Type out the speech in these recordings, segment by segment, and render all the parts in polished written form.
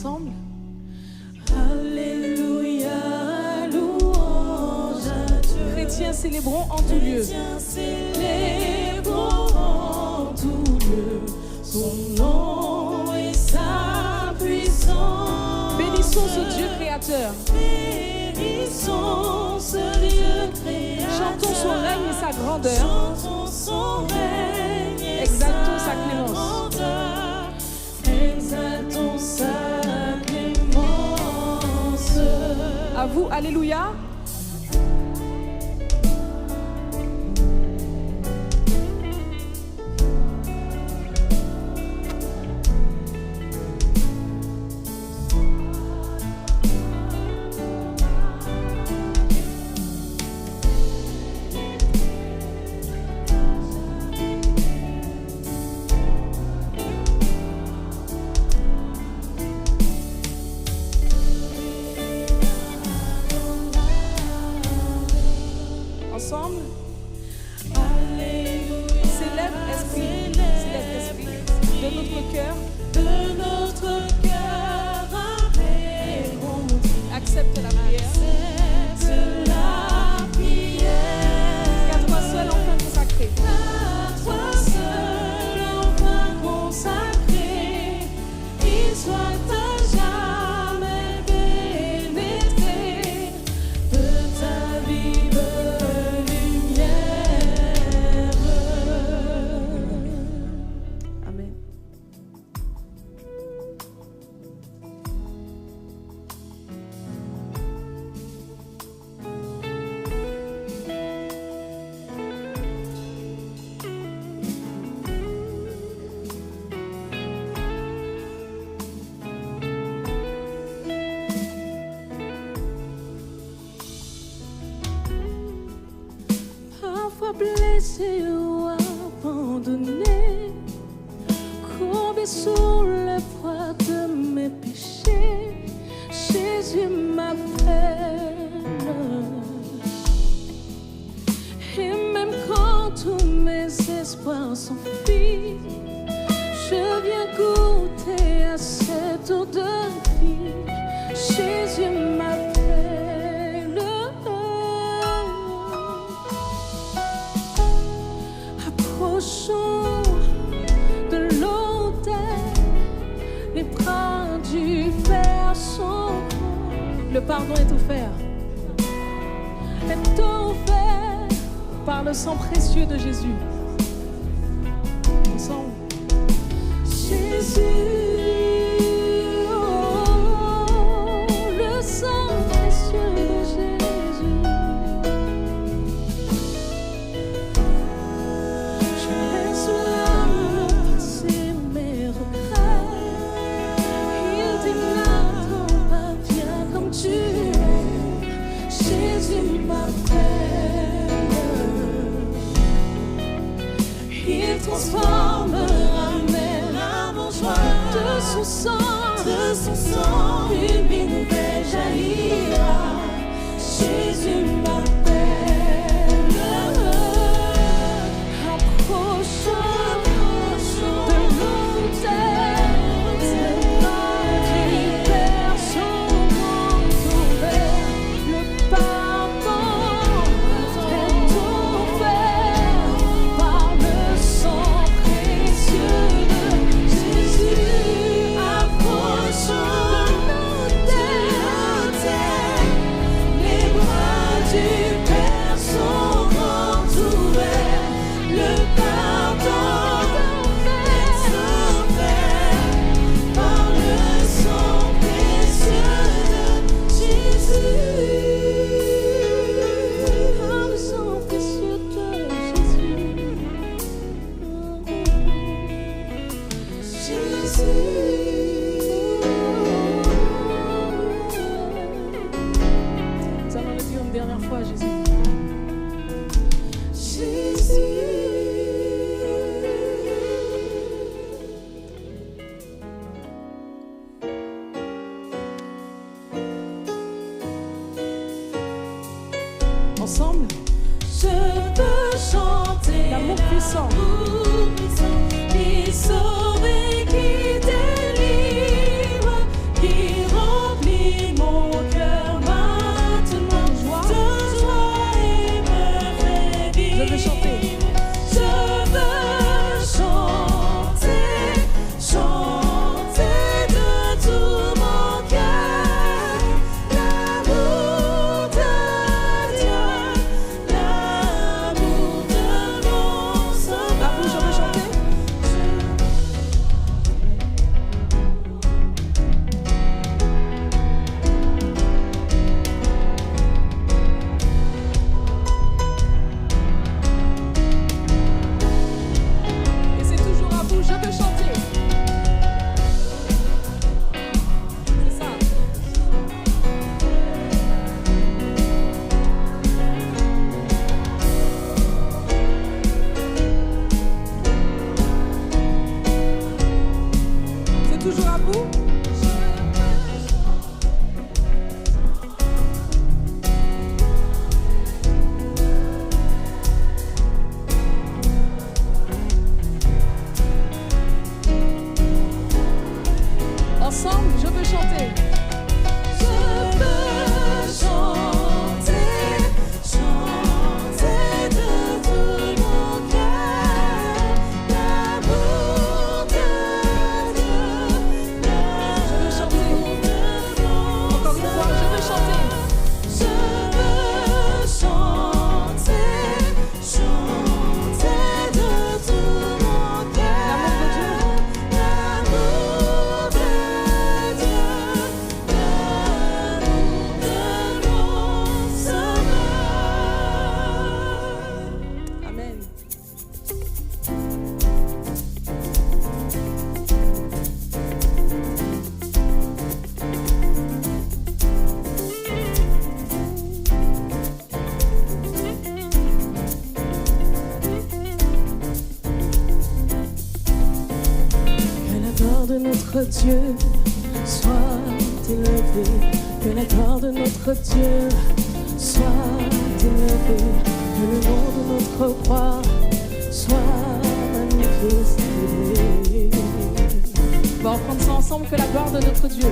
Ensemble. Alléluia, louange à Dieu. Chrétiens, célébrons en tout lieu. Chrétiens, célébrons en tout lieu son nom et sa puissance. Bénissons ce Dieu créateur. Bénissons ce Dieu créateur. Chantons son règne et sa grandeur. Chantons son règne et Exaltons sa sa clémence. grandeur. Exaltons sa clémence. À vous, alléluia. Ensemble. Alléluia. Célèbre esprit de notre cœur. De notre cœur, Accepte la prière. accepte la prière. Qu'à toi seul enfin consacré. À toi seul, enfin consacré, il soit à jamais pénétré de ta vive lumière. Amen. Parfois blessé ou abandonné, courbé sous le poids de mes péchés, Jésus m'appelle. Et même quand tous mes espoirs s'enfuient, je viens goûter à cette eau de vie. Jésus m'appelle. Approchons de l'autel, les bras du Père sont grands. Le pardon est offert Est offert par le sang précieux de Jésus. Ensemble. Jésus, oh, le sang précieux de Jésus. Je laisse là passer mes regrets. Il dit n'attends pas, viens comme tu es. Jésus m'appelle. Il transformera mes larmes en joie. De son sang, une vie nouvelle jaillira. Jésus m'appelle. Approchons de l'autel, les bras du Père sont grands ouverts. Le pardon est offert par le sang précieux de Jésus. Approchons de l'autel, les bras du Père sont grands ouverts. Le pardon est offert par le sang précieux de Jésus. Par le sang précieux de Nous allons le dire une dernière fois, Jésus. Ensemble. Je veux chanter L'amour puissant. l'amour puissant qui sauve et qui délivre, qui notre Dieu soit élevé, que la gloire de notre Dieu soit élevé, que le nom de notre roi soit magnifié. On va reprendre ça ensemble, que la gloire de notre Dieu.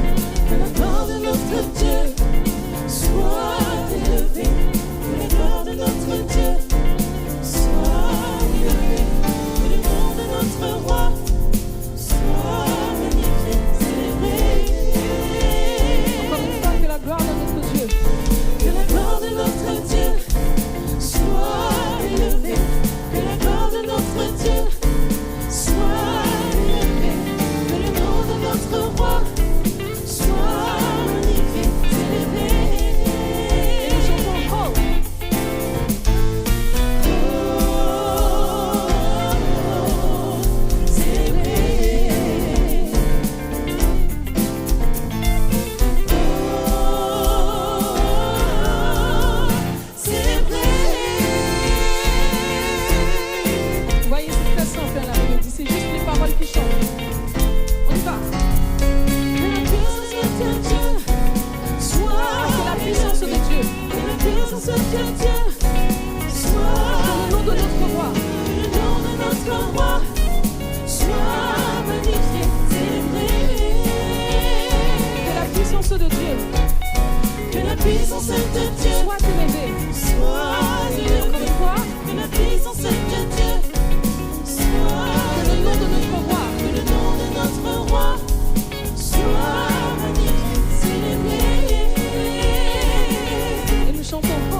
Que la gloire de notre Dieu soit élevée, que la gloire de notre Dieu soit élevée, que le nom de notre roi soit magnifié, célébré. Encore une fois, que la gloire de notre Dieu. Que la gloire de notre Dieu soit élevée, que la gloire de notre Dieu soit élevée, que le nom de notre roi soit magnifié, célébré. Et nous chantons oh. Vous voyez, c'est très simple la mélodie, c'est juste les paroles qui chantent. On y va. Que la puissance de Dieu soit C'est la puissance de Dieu. que la puissance de Dieu soit Le nom de notre roi. que le nom de notre roi soit magnifié, célébré. Que la puissance de Dieu Que la puissance de Dieu soit élevée. soit Encore élevée, une fois, que la puissance de Dieu soit que le nom de notre roi. que le nom de notre roi soit magnifié, célébré. Et nous chantons oh.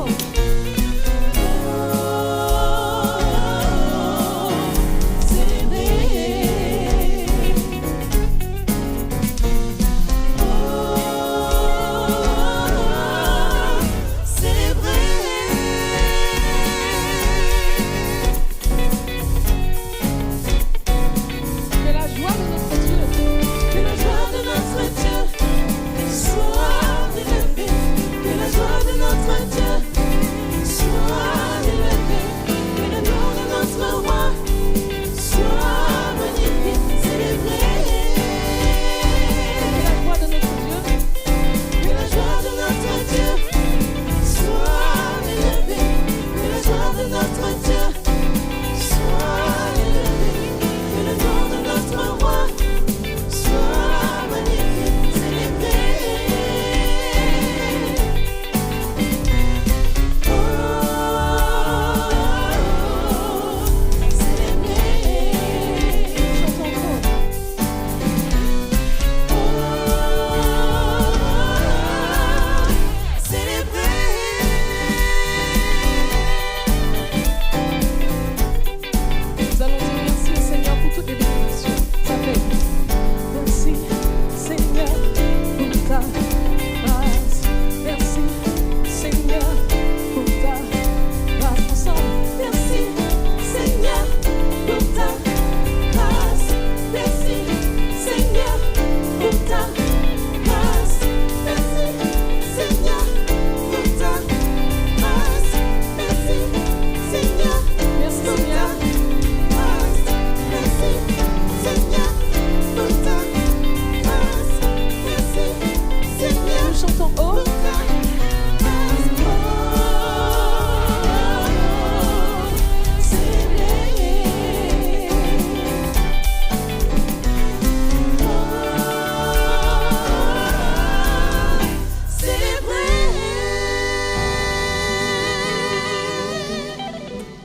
Que la joie de notre Dieu. Que la joie de notre Dieu soit élevée, que la joie de notre Dieu soit élevée, que le nom de notre roi soit magnifié, célébré. Que la joie de notre Dieu. Que la joie de notre Dieu soit élevée, que la joie de notre Dieu soit élevée, que le nom de notre roi soit magnifié, célébré. Oh, célébré. Chantons oh. Nous allons dire merci au Seigneur pour toutes les bénédictions. Ça fait Merci Seigneur pour ta grâce. Merci Seigneur pour ta grâce. Ensemble, merci Seigneur pour ta grâce. Merci Seigneur pour ta grâce. Merci Seigneur pour ta grâce. Merci Seigneur merci pour Seigneur. ta grâce. Merci Seigneur pour ta grâce. Merci Seigneur Nous chantons oh. pour ta grâce.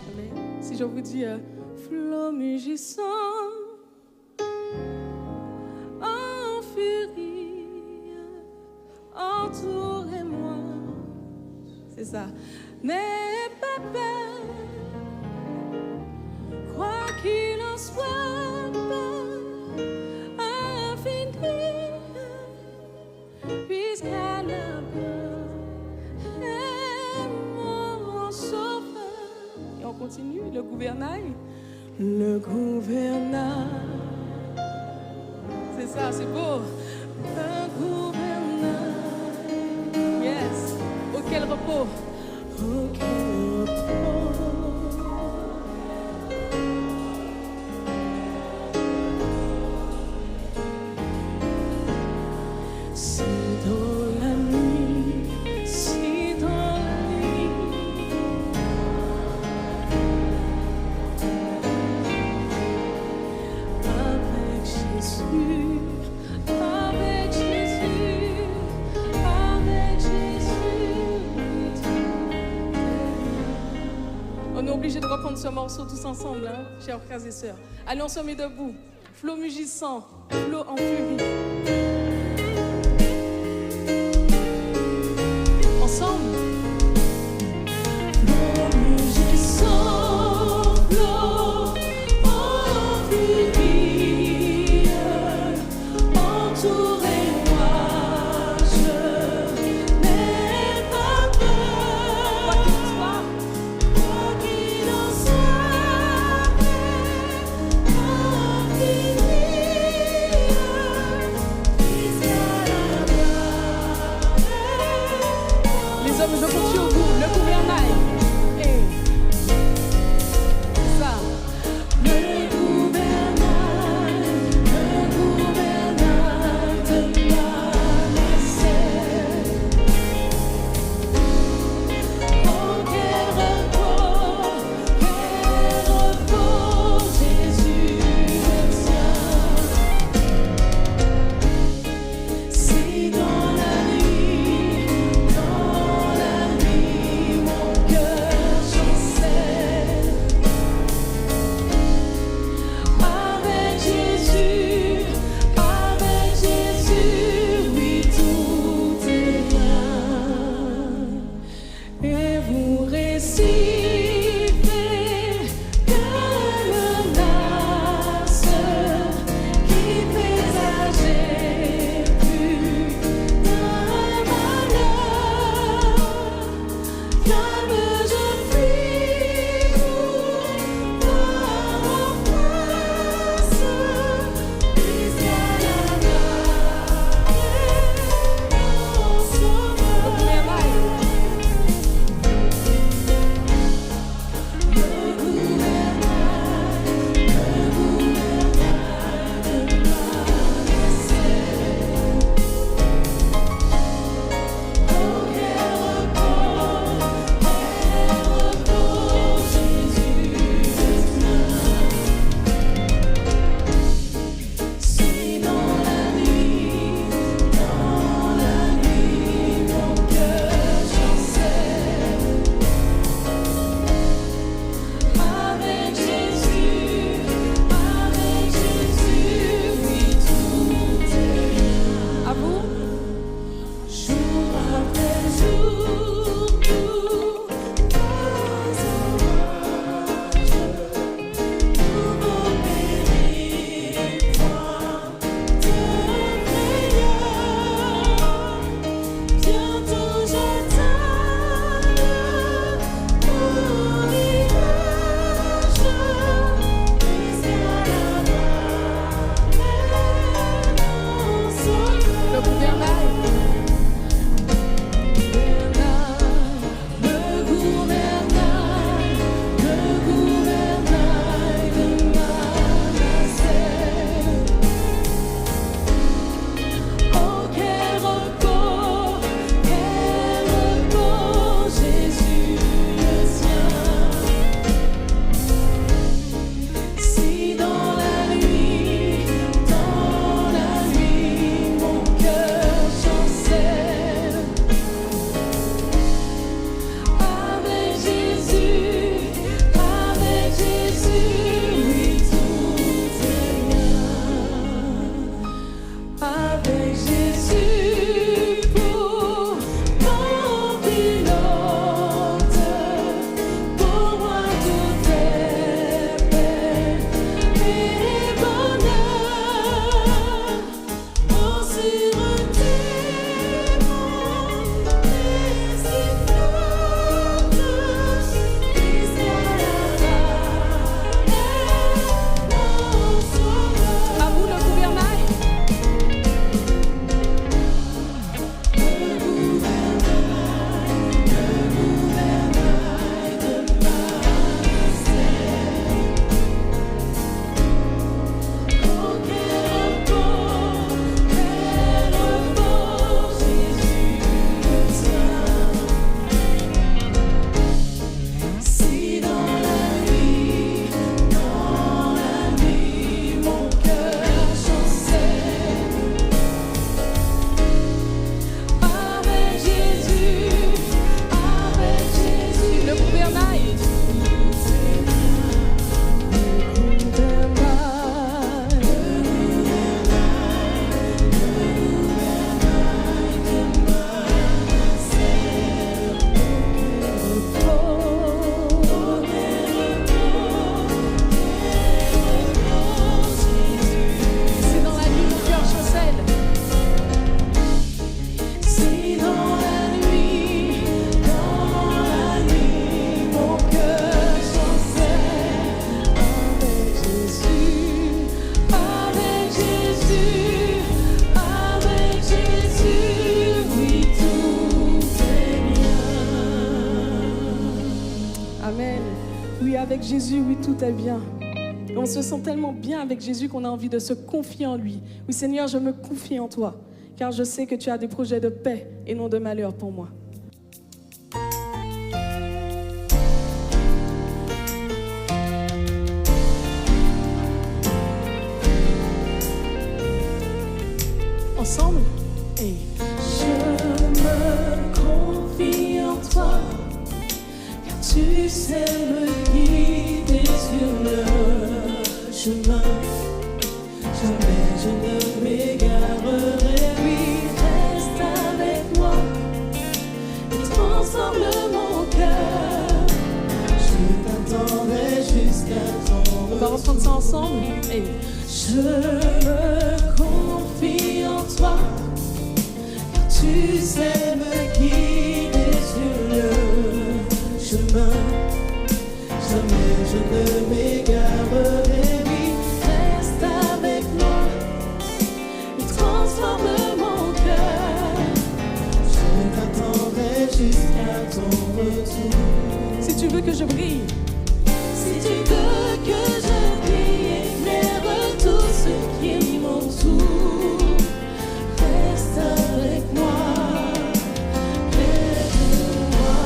Amen. Si je vous dis Flot mugissant en furie, entourez-moi. c'est ça. N'aie pas peur, quoi qu'il en soit, pas infini, puisqu'à la peur est mon sauveur. Et on continue, le gouvernail. Le gouvernail, C'est ça, c'est beau. le gouvernail, Yes. Auquel repos. auquel repos. obligés de reprendre ce morceau tous ensemble, hein, chers frères et sœurs. Allez, on se met debout. Flot mugissant, flot en furie. Ensemble. Flot mugissant, flot en furie, entourez-moi, je n'ai pas peur. Quoi qu'il en soit, Les hommes, je compte sur vous. Le gouvernail. Et ça. Le gouvernail de ma nacelle. Oh, quel repos, Jésus le tient. Si dans la nuit, mon cœur Oui, avec Jésus, oui, tout est bien. Et on se sent tellement bien avec Jésus qu'on a envie de se confier en lui. Oui, Seigneur, je me confie en toi, car je sais que tu as des projets de paix et non de malheur pour moi. Ensemble, et Je me confie en toi, car tu sais me guider sur le chemin. Jamais je ne m'égarerai. Oui, reste avec moi et transforme mon cœur. Je t'attendrai jusqu'à ton on va reprendre ça ensemble. Et je me confie en toi, car tu sais me guider sur le chemin. Jamais je ne m'égarerai. Oui, reste avec moi et transforme mon cœur. Je t'attendrai jusqu'à ton retour. si tu veux que je brille, Si tu veux que je brille, éclaire tout ce qui m'entoure. Reste avec moi, près de moi.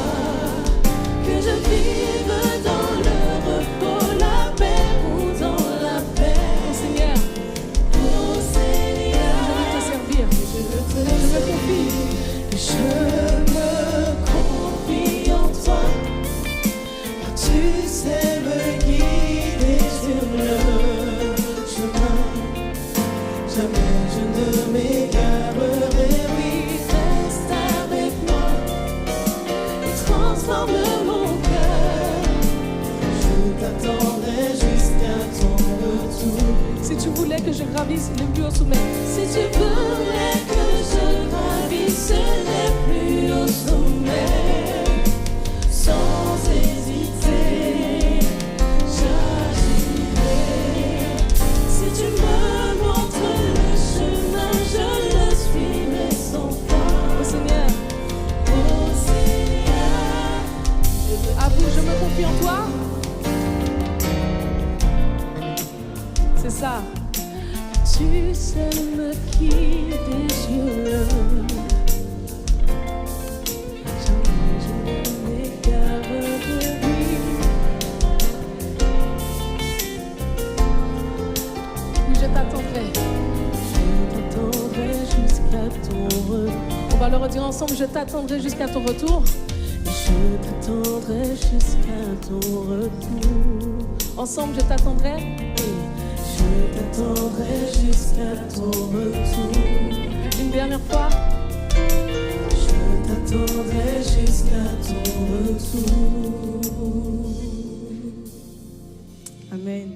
Que je vive dans le repos, la paix ou dans la paix. oh Seigneur, Oh Seigneur, je veux te servir. je me confie. Je me confie en toi, car tu sais me guider sur le chemin. Jamais je ne m'égarerai. Oui, reste avec moi et transforme mon cœur. Je t'attendrai jusqu'à ton retour. Si tu voulais que je gravisse le plus haut sommet, Si tu voulais que je gravisse les plus hauts sommets, sans hésiter, j'agirai. Si tu me montres le chemin, je le suivrai sans oh foi. Seigneur, Oh Seigneur, à vous, je me confie en toi. C'est ça. tu sais me guider sur le jamais je ne m'égarerai. Oui, je t'attendrai. Je t'attendrai jusqu'à ton retour. On va le redire ensemble, je t'attendrai jusqu'à ton retour. Je t'attendrai jusqu'à ton retour. Ensemble, je t'attendrai. Je t'attendrai jusqu'à ton retour. Une dernière fois. Je t'attendrai jusqu'à ton retour. Amen.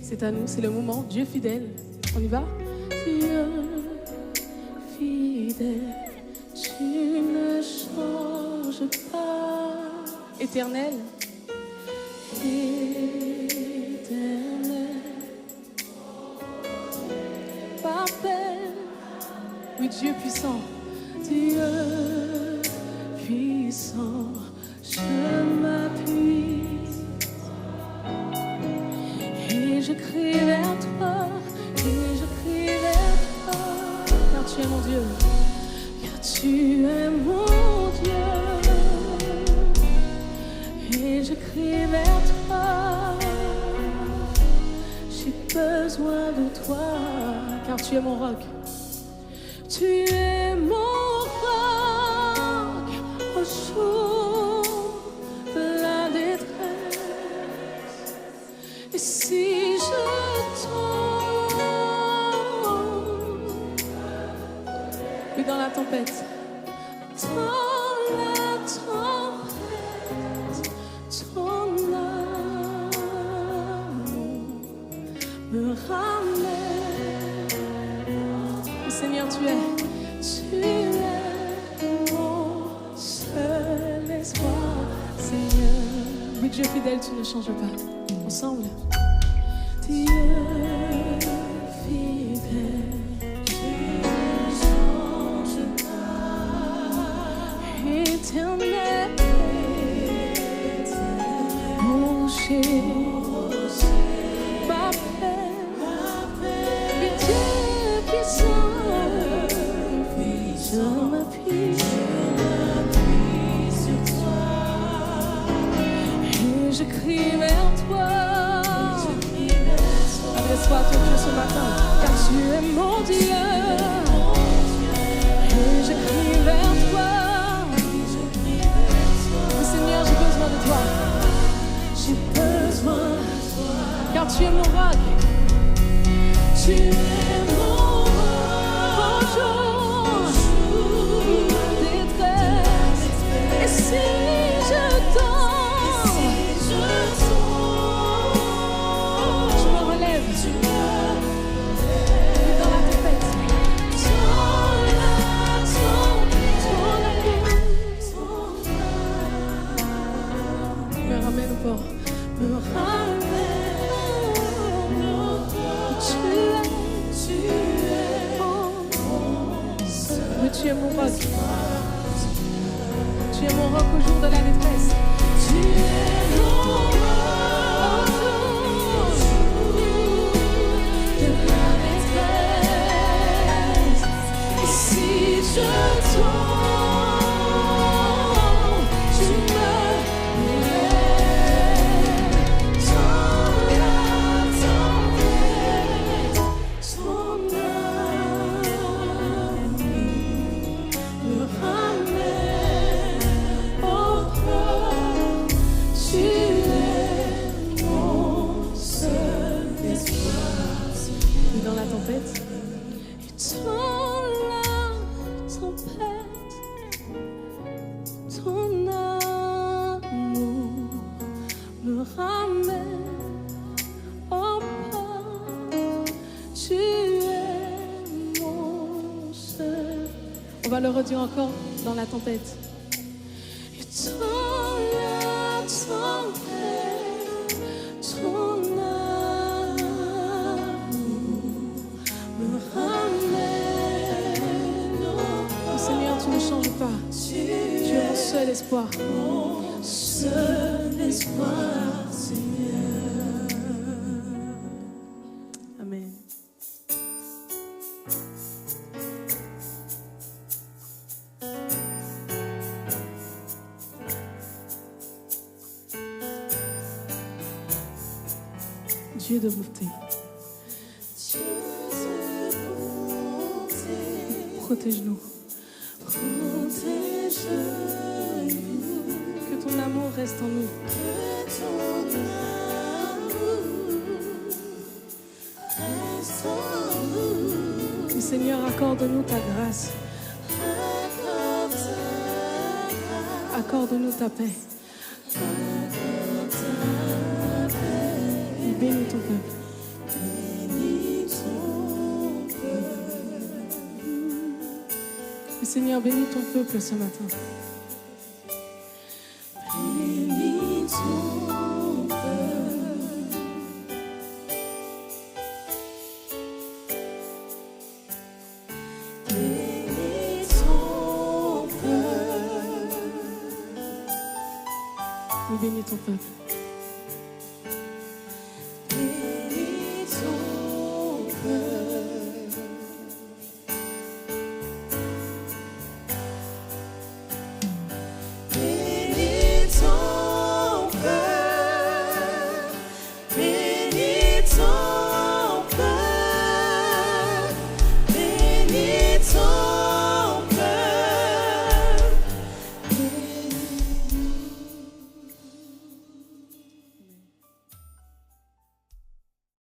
C'est à nous, c'est le moment. Dieu fidèle. On y va? Dieu fidèle, tu ne changes pas. Éternel. Éternel, Parfait. Oui, Dieu puissant. Dieu puissant, je m'appuie et je crie vers toi, et je crie vers toi, Car tu es mon Dieu. car tu es mon Dieu, et je crie vers toi, j'ai besoin de toi, Car tu es mon roc. tu es mon roc au jour de la détresse. Et si je tombe Oui, dans la tempête. dans la tempête, ton amour me ramène. Oui, Seigneur, tu es. Tu es mon Dieu fidèle, tu ne changes pas. Ensemble. Dieu fidèle, tu ne changes pas. Éternel, rocher, ma paix, Dieu puissant, je m'appuie sur toi et je crie vers toi. Adresse-toi à ton Dieu ce matin, car tu es mon Dieu. Et je crie vers toi. Oh Seigneur, j'ai besoin de toi. J'ai besoin de toi, car tu es mon roc. Tu es mon roc. Bonjour, détresse. Et si je tombe, je me relève. Et dans la tempête, me ramène au port. Me ramène au port. Tu es mon seul. Mais tu es mon roc. Tu es mon roc au jour de la détresse. Tu es mon roc au jour de la détresse. Et si je tombe, tu me relèves. Dans la tempête, ton ami me ramène au port. Tu es mon seul espoir. Et dans la tempête, et dans la tempête, ton amour me ramène au port. Tu es mon seul. On va le redire encore dans la tempête. Et dans la tempête, ton amour me ramène au port. Oh Seigneur, tu ne changes pas. Tu es mon seul espoir. Mon seul espoir, Seigneur. Amen. Dieu de bonté, Dieu de bonté, protège-nous. protège-nous, Que ton amour reste en nous. que ton amour reste en nous. Et Seigneur, accorde-nous ta grâce. Accorde ta grâce, Accorde-nous ta paix. accorde ta paix, Et bénis ton peuple. bénis ton peuple. Et Seigneur, bénis ton peuple ce matin. Bénis ton peuple. Bénis ton peuple. Et bénis ton peuple.